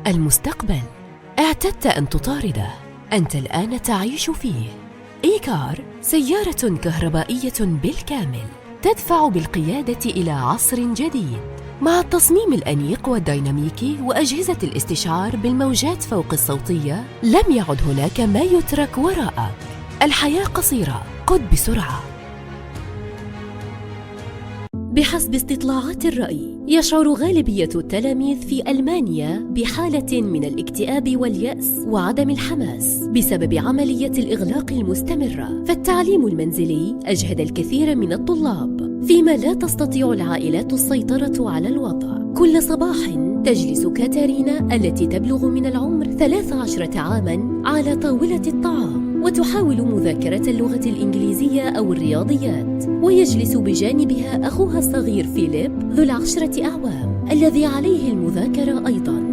المستقبل اعتدت أن تطارده، أنت الآن تعيش فيه. إيكار سيارة كهربائية بالكامل تدفع بالقيادة إلى عصر جديد مع التصميم الأنيق والديناميكي وأجهزة الاستشعار بالموجات فوق الصوتية. لم يعد هناك ما يترك وراءك. الحياة قصيرة، قد بسرعة. بحسب استطلاعات الرأي، يشعر غالبية التلاميذ في ألمانيا بحالة من الاكتئاب واليأس وعدم الحماس بسبب عملية الإغلاق المستمرة، فالتعليم المنزلي أجهد الكثير من الطلاب، فيما لا تستطيع العائلات السيطرة على الوضع. كل صباح تجلس كاتارينا التي تبلغ من العمر 13 عاماً على طاولة الطعام وتحاول مذاكرة اللغة الإنجليزية أو الرياضيات، ويجلس بجانبها أخوها الصغير فيليب ذو 10 أعوام الذي عليه المذاكرة أيضاً.